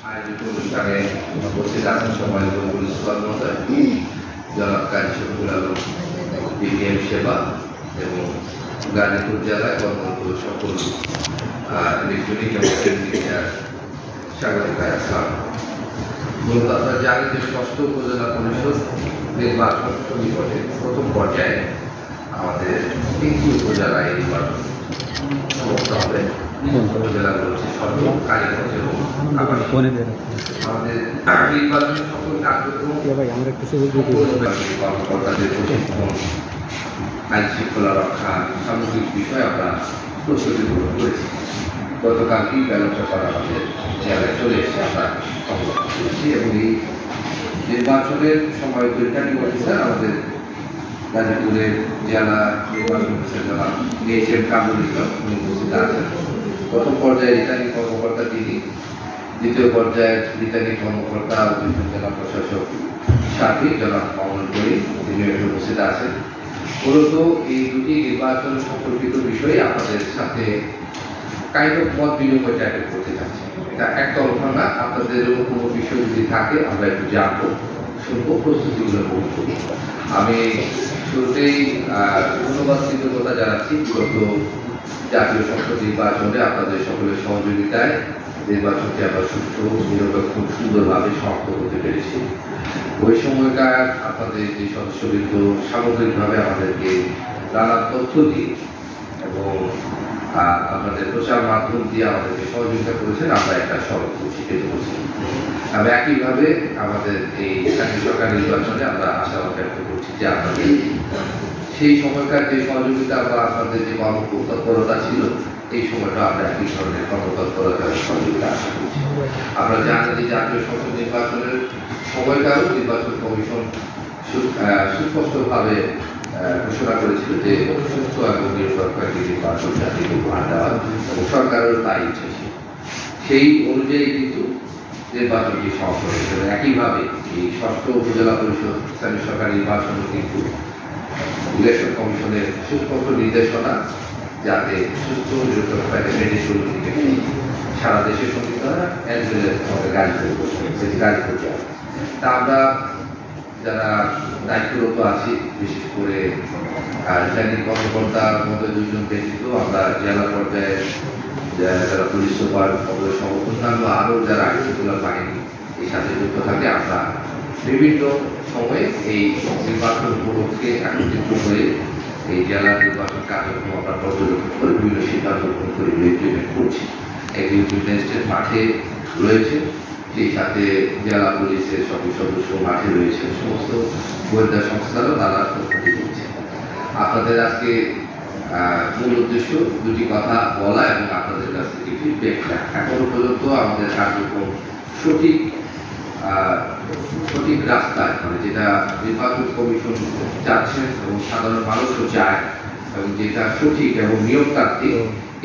আয়োজিত অনুষ্ঠানে উপস্থিত আছেন সম্মানিত পুলিশ সুপার মহোদয়, জনাব কাজী শফিকুল আলম, বিপিএম সেবা এবং গাজীপুর জেলায় কর্মরত সকল ইলেকট্রনিক এবং মিডিয়ার স্বাগত আসসালাম। মূলত আপনারা জানেন যে ষষ্ঠ উপজেলা পরিষদ নির্বাচন নিকটে প্রথম পর্যায়ে আমাদের 3টি উপজেলায় নির্বাচন সমাপ্ত হবে। উপজেলাগুলো হচ্ছে সদর, কালীগঞ্জ এবং আমাদের নির্বাচনের সকল কার্যক্রম কর্মকর্তাদের প্রশিক্ষণ, আইন শৃঙ্খলা রক্ষা সামগ্রিক বিষয়ে আমরা প্রস্তুতি গ্রহণ করেছি। গতকালকেই ব্যালটটা করা আমাদের জেলায় চলে এসেছে, আমরা সংগ্রহ করেছি এবং এই নির্বাচনের সময় রিটার্নিং অফিসার আমাদের গাজীপুরের জেলা নির্বাচন অফিসার জনাব এইচ.এম. কামরুল ইসলাম উপস্থিত আছেন। প্রথম পর্যায়ে রিটার্নিং কর্মকর্তা তিনি, দ্বিতীয় পর্যায়ে রিটার্নিং কর্মকর্তা জেলা প্রশাসক সাথী জনাব মামুন করিম তিনি উপস্থিত আছেন। মূলত এই দুটি নির্বাচন সম্পর্কিত বিষয়ে আপনাদের সাথে মত বিনিময় টাইপের করতে যাচ্ছি। এটা একতরফা না, আপনাদেরও কোনো বিষয় যদি থাকে আমরা একটু জানবো, শুনবো, প্রস্তুতিগুলো গ্রহণ করি। আমি শুরুতেই ধন্যবাদ কৃতজ্ঞতা জানাচ্ছি বিগত জাতীয় সংসদ নির্বাচনে আপনাদের সকলের সহযোগিতায় নির্বাচনটি আমরা সুষ্ঠু নিরপেক্ষ খুব সুন্দরভাবে সমাপ্ত করতে পেরেছি। ওই সময়কার আপনাদের যে সদস্যবৃন্দ সামগ্রিকভাবে আমাদেরকে নানা তথ্য দিয়ে এবং আপনাদের প্রচার মাধ্যম দিয়ে আমাদেরকে সহযোগিতা করেছেন, আমরা একটা সড়ক শিখে চলেছি। আমি একইভাবে আমাদের এই স্থানীয় সরকার নির্বাচনে আমরা আশা ব্যক্ত করছি যে আপনাদের সেই সময়কার যে সহযোগিতা বা আপনাদের যে কর্মতৎপরতা ছিল, এই সময়টা আমরা একই ধরনের কর্মতৎপরতার সহযোগিতা আশা করছি। আমরা জানি যে জাতীয় সংসদ নির্বাচনের সময়কারও নির্বাচন কমিশন সুস্পষ্টভাবে ঘোষণা করেছিল যে সুস্থ এবং নিরপেক্ষ একটি নির্বাচন জাতিকে উপহার দেওয়া এবং সরকারের তাই ইচ্ছে ছিল। সেই অনুযায়ী কিন্তু নির্বাচনটি সমাপ্ত হয়েছে। একইভাবে এই ষষ্ঠ উপজেলা পরিষদ স্থানীয় সরকার নির্বাচন কিন্তু ইলেকশন কমিশনের সুস্পষ্ট নির্দেশনা যাতে সুস্থ নিরপেক্ষ একটা মেনে চলবে সারা দেশের সঙ্গে তারা আমাদের গাজীপুর যায়। তা আমরা যারা দায়িত্বরত আছি, বিশেষ করে রিটার্নিং কর্মকর্তার মধ্যে 2 জন ব্যতীত আমরা জেলা পর্যায়ে যারা পুলিশ সুপার সহ অন্যান্য আরও যারা আইনশৃঙ্খলা বাহিনী এই সাথে যুক্ত থাকে, আমরা বিভিন্ন সময়ে এই নির্বাচন উপলক্ষে একত্রিত হয়ে এই জেলা নির্বাচন কার্যক্রম আমরা পর্যবেক্ষণ করে বিভিন্ন সিদ্ধান্ত গ্রহণ করে ইমপ্লিমেন্ট করছি। এই ইমপ্লিমেন্টের মাঠে রয়েছে, সেই সাথে জেলা পুলিশের সকল সদস্য মাঠে রয়েছে, সমস্ত গোয়েন্দা সংস্থারও নানা তথ্যটি দিচ্ছে। আপনাদের আজকে মূল উদ্দেশ্য দুটি কথা বলা এবং আপনাদের কাছ থেকে ফিডব্যাক নেওয়া। এখনো পর্যন্ত আমাদের কার্যক্রম সঠিক রাস্তায়, মানে যেটা নির্বাচন কমিশন চাচ্ছেন এবং সাধারণ মানুষও চায় এবং যেটা সঠিক এবং নিয়মতান্ত্রিক,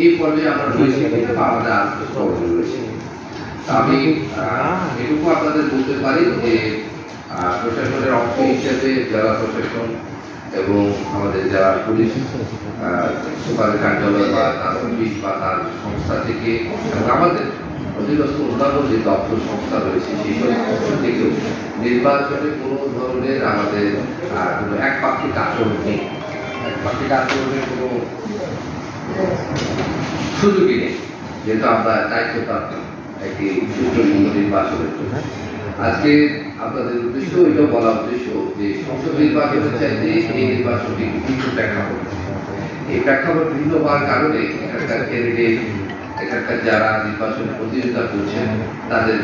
এই পর্যায়ে আমরা রয়েছি, আমাদের আত্মস্থ রয়েছে। আমি এটুকু আপনাদের বলতে পারি যে প্রশাসনের অংশ হিসেবে জেলা প্রশাসন এবং আমাদের যারা পুলিশ সুপারের কার্যালয় বা তার অফিস বা তার সংস্থা থেকে এবং আমাদের অধীনস্থ অন্যান্য যে দপ্তর সংস্থা রয়েছে, সেই সব সংস্থা থেকেও নির্বাচনে কোনো ধরনের আমাদের কোনো একপাক্ষিক আচরণ নেই, একপাক্ষিক আচরণের কোনো সুযোগই নেই, যেহেতু আমরা দায়িত্বপ্রাপ্ত একটি সুষ্ঠু নির্বাচনের জন্য। আজকে আপনাদের উদ্দেশ্য এটা বলা উদ্দেশ্য যে সংসদ নির্বাচনের চাইতে এই নির্বাচনটি বিভিন্ন প্রেক্ষাপট, এই প্রেক্ষাপট ভিন্ন হওয়ার কারণে এখানকার ক্যান্ডিডেট, এখানকার যারা নির্বাচনে প্রতিযোগিতা করছেন তাদের